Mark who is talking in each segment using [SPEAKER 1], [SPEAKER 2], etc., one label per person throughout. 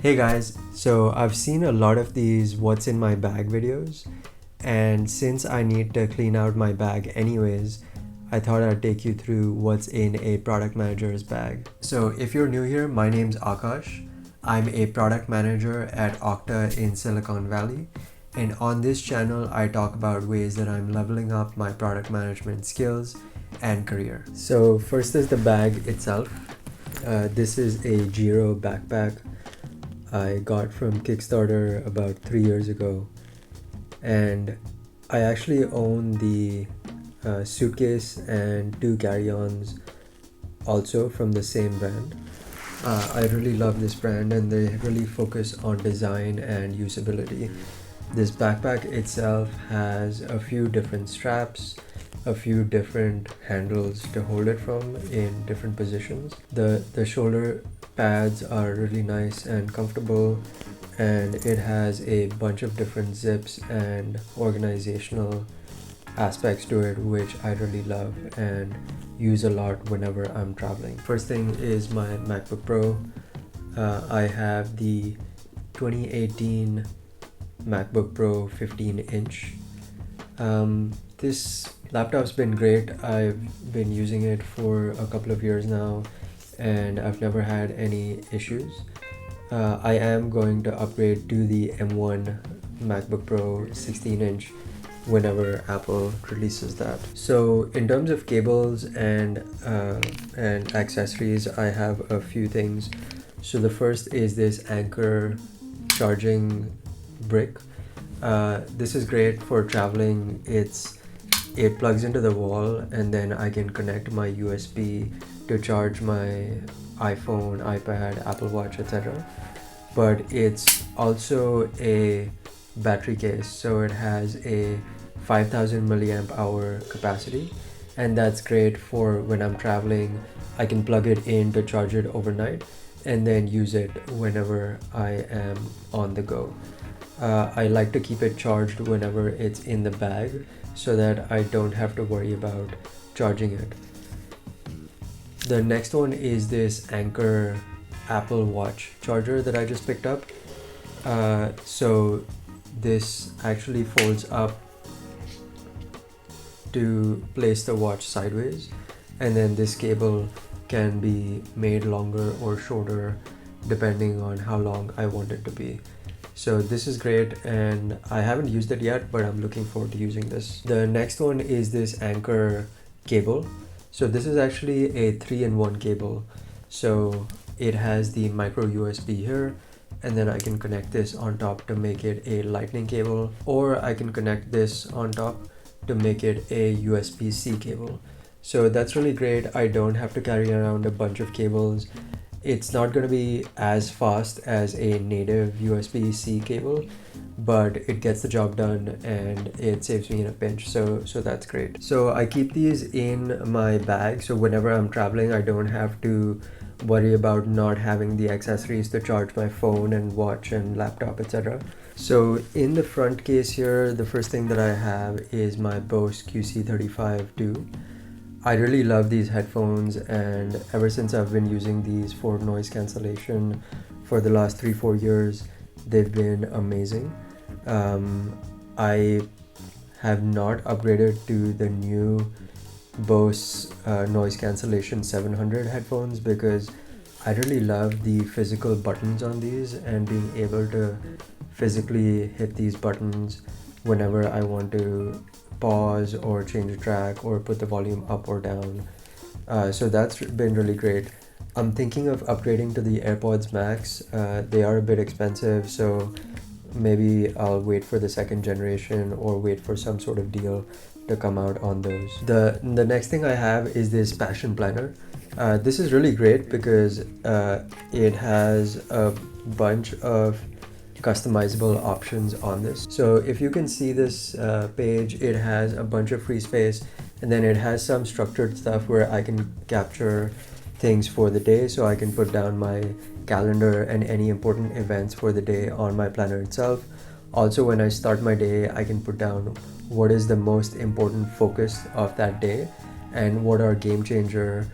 [SPEAKER 1] Hey guys, so I've seen a lot of these what's in my bag videos, and since I need to clean out my bag anyways, I thought I'd take you through what's in a product manager's bag. So if you're new here, my name's Akash. I'm a product manager at Okta in Silicon Valley, and on this channel I talk about ways that I'm leveling up my product management skills and career. So first is the bag itself. This is a Giro backpack I got from Kickstarter about 3 years ago, and I actually own the suitcase and two carry-ons also from the same brand. I really love this brand and they really focus on design and usability. This backpack itself has a few different straps, a few different handles to hold it from in different positions. The shoulder pads are really nice and comfortable, and it has a bunch of different zips and organizational aspects to it, which I really love and use a lot whenever I'm traveling. First thing is my MacBook Pro. I have the 2018 MacBook Pro 15-inch. This laptop's been great. I've been using it for a couple of years now and I've never had any issues. I am going to upgrade to the M1 MacBook Pro 16-inch whenever Apple releases that. So in terms of cables and accessories, I have a few things. So the first is this Anker charging brick. This is great for traveling. It plugs into the wall and then I can connect my USB to charge my iPhone, iPad, Apple Watch, etc. But it's also a battery case, so it has a 5000 milliamp hour capacity, and that's great for when I'm traveling. I can plug it in to charge it overnight and then use it whenever I am on the go. I like to keep it charged whenever it's in the bag so that I don't have to worry about charging it. The next one is this Anker Apple Watch charger that I just picked up. So this actually folds up to place the watch sideways, and then this cable can be made longer or shorter depending on how long I want it to be. So this is great and I haven't used it yet, but I'm looking forward to using this. The next one is this Anker cable. So this is actually a 3-in-1 cable. So it has the micro USB here, and then I can connect this on top to make it a lightning cable, or I can connect this on top to make it a USB-C cable. So that's really great. I don't have to carry around a bunch of cables. It's not going to be as fast as a native USB-C cable, but it gets the job done and it saves me in a pinch, so that's great. So I keep these in my bag, so whenever I'm traveling I don't have to worry about not having the accessories to charge my phone and watch and laptop, etc. So in the front case here, the first thing that I have is my Bose QC35-2. I really love these headphones, and ever since I've been using these for noise cancellation for the last 3-4 years, they've been amazing. I have not upgraded to the new Bose noise cancellation 700 headphones because I really love the physical buttons on these and being able to physically hit these buttons whenever I want to pause or change a track or put the volume up or down. So that's been really great. I'm thinking of upgrading to the AirPods Max. They are a bit expensive, so maybe I'll wait for the second generation or wait for some sort of deal to come out on those. The next thing I have is this Passion Planner. This is really great because it has a bunch of customizable options on this. So if you can see this page, it has a bunch of free space, and then it has some structured stuff where I can capture things for the day, so I can put down my calendar and any important events for the day on my planner itself. Also, when I start my day, I can put down what is the most important focus of that day and what are game changer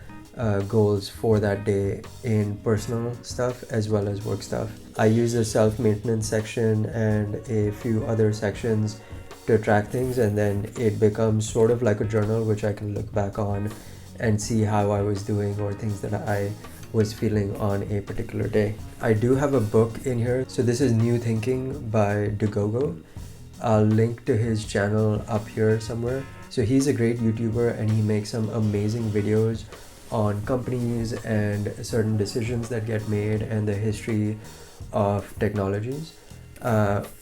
[SPEAKER 1] goals for that day in personal stuff as well as work stuff. I use the self-maintenance section and a few other sections to track things, and then it becomes sort of like a journal which I can look back on and see how I was doing or things that I was feeling on a particular day. I do have a book in here. So this is New Thinking by DeGogo. I'll link to his channel up here somewhere. So he's a great YouTuber and he makes some amazing videos on companies and certain decisions that get made and the history of technologies.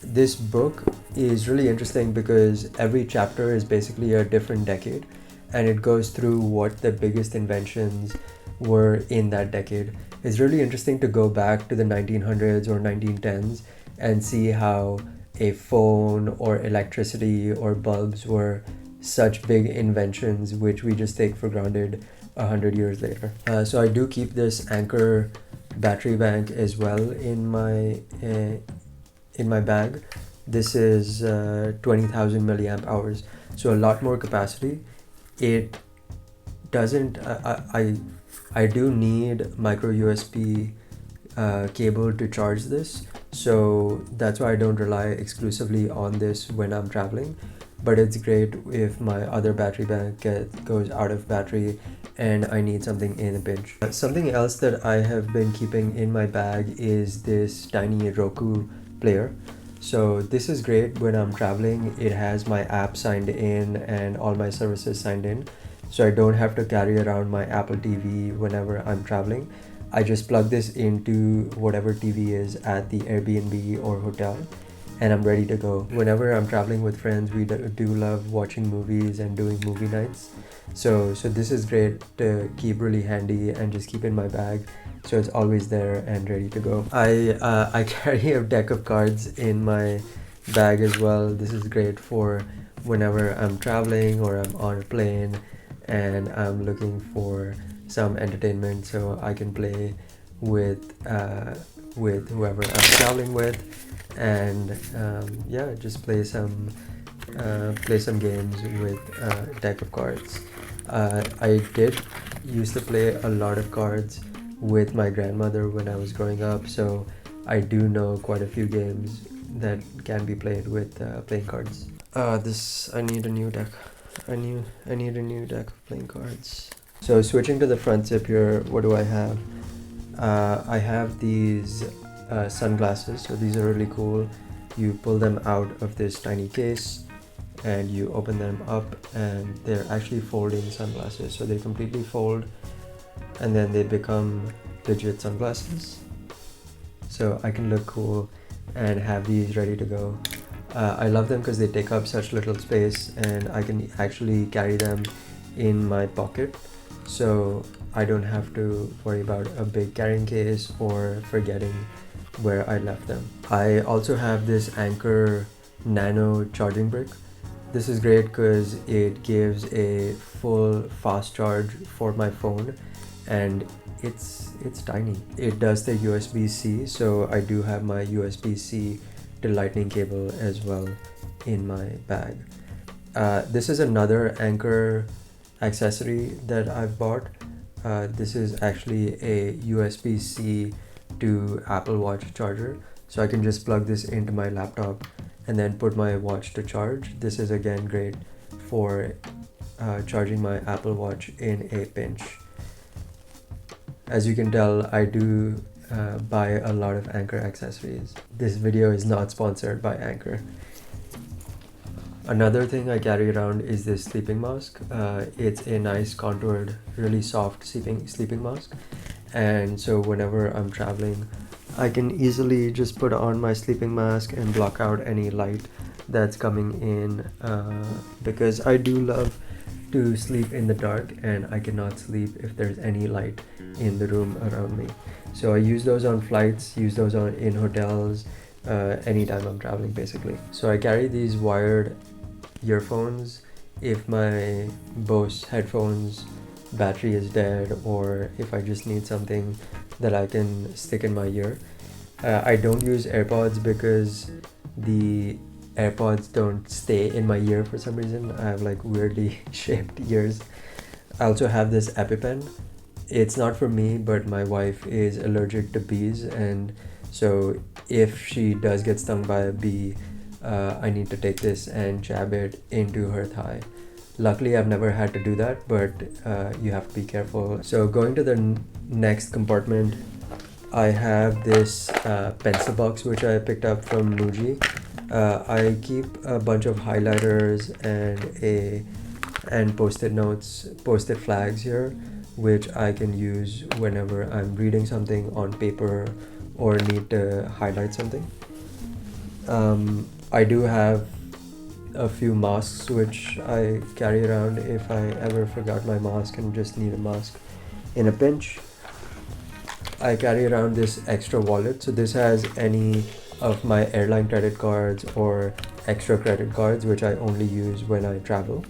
[SPEAKER 1] This book is really interesting because every chapter is basically a different decade, and it goes through what the biggest inventions were in that decade. It's really interesting to go back to the 1900s or 1910s and see how a phone or electricity or bulbs were such big inventions which we just take for granted 100 years later. So I do keep this Anker battery bank as well in my bag. This is 20,000 milliamp hours, so a lot more capacity. It doesn't I do need micro USB cable to charge this, so that's why I don't rely exclusively on this when I'm traveling. But it's great if my other battery bank goes out of battery and I need something in a pinch. Something else that I have been keeping in my bag is this tiny Roku Player. So this is great when I'm traveling. It has my app signed in and all my services signed in, so I don't have to carry around my Apple TV whenever I'm traveling. I just plug this into whatever TV is at the Airbnb or hotel, and I'm ready to go. Whenever I'm traveling with friends, we do love watching movies and doing movie nights. So this is great to keep really handy and just keep in my bag, so it's always there and ready to go. I carry a deck of cards in my bag as well. This is great for whenever I'm traveling or I'm on a plane and I'm looking for some entertainment, so I can play with whoever I'm traveling with, and yeah, just play some games with a deck of cards. I did used to play a lot of cards with my grandmother when I was growing up, so I do know quite a few games that can be played with playing cards. I need a new deck. I need a new deck of playing cards. So switching to the front zip here, what do I have? I have these sunglasses. So these are really cool. You pull them out of this tiny case and you open them up, and they're actually folding sunglasses. So they completely fold and then they become legit sunglasses. So I can look cool and have these ready to go. I love them because they take up such little space, and I can actually carry them in my pocket, so I don't have to worry about a big carrying case or forgetting where I left them. I also have this Anker Nano charging brick. This is great because it gives a full fast charge for my phone, and it's tiny. It does the USB-C, so I do have my USB-C to lightning cable as well in my bag. This is another Anker accessory that I've bought. This is actually a USB-C to Apple Watch charger, so I can just plug this into my laptop and then put my watch to charge. This is again great for charging my Apple Watch in a pinch. As you can tell, I do buy a lot of Anker accessories. This video is not sponsored by Anker. Another thing I carry around is this sleeping mask. It's a nice contoured, really soft sleeping mask, and so whenever I'm traveling, I can easily just put on my sleeping mask and block out any light that's coming in, because I do love to sleep in the dark and I cannot sleep if there's any light in the room around me. So I use those on flights, use those in hotels, anytime I'm traveling basically. So I carry these wired earphones if my Bose headphones battery is dead, or if I just need something that I can stick in my ear. I don't use AirPods because the AirPods don't stay in my ear for some reason. I have like weirdly shaped ears. I also have this EpiPen. It's not for me, but my wife is allergic to bees, and so if she does get stung by a bee, I need to take this and jab it into her thigh. Luckily, I've never had to do that, but you have to be careful. So going to the next compartment, I have this pencil box which I picked up from Muji. I keep a bunch of highlighters and post-it notes, post-it flags here, which I can use whenever I'm reading something on paper or need to highlight something. I do have a few masks which I carry around if I ever forgot my mask and just need a mask in a pinch. I carry around this extra wallet, so this has any of my airline credit cards or extra credit cards which I only use when I travel.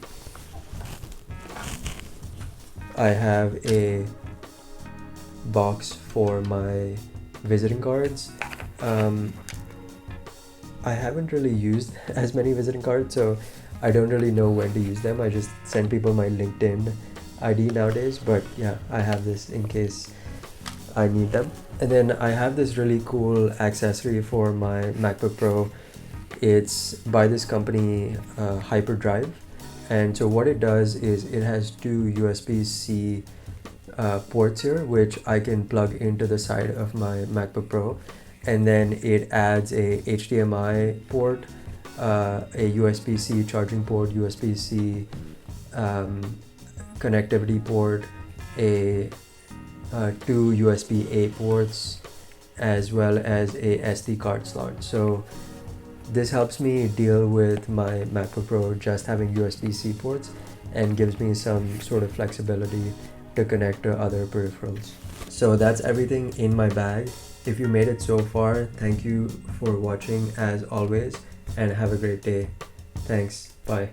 [SPEAKER 1] I have a box for my visiting cards. I haven't really used as many visiting cards, so I don't really know when to use them. I just send people my LinkedIn ID nowadays, but yeah, I have this in case I need them. And then I have this really cool accessory for my MacBook Pro. It's by this company, Hyperdrive. And so what it does is it has two USB-C ports here, which I can plug into the side of my MacBook Pro. And then it adds a HDMI port, a USB-C charging port, USB-C connectivity port, two USB-A ports, as well as a SD card slot. So this helps me deal with my MacBook Pro just having USB-C ports and gives me some sort of flexibility to connect to other peripherals. So that's everything in my bag. If you made it so far, thank you for watching as always, and have a great day. Thanks. Bye.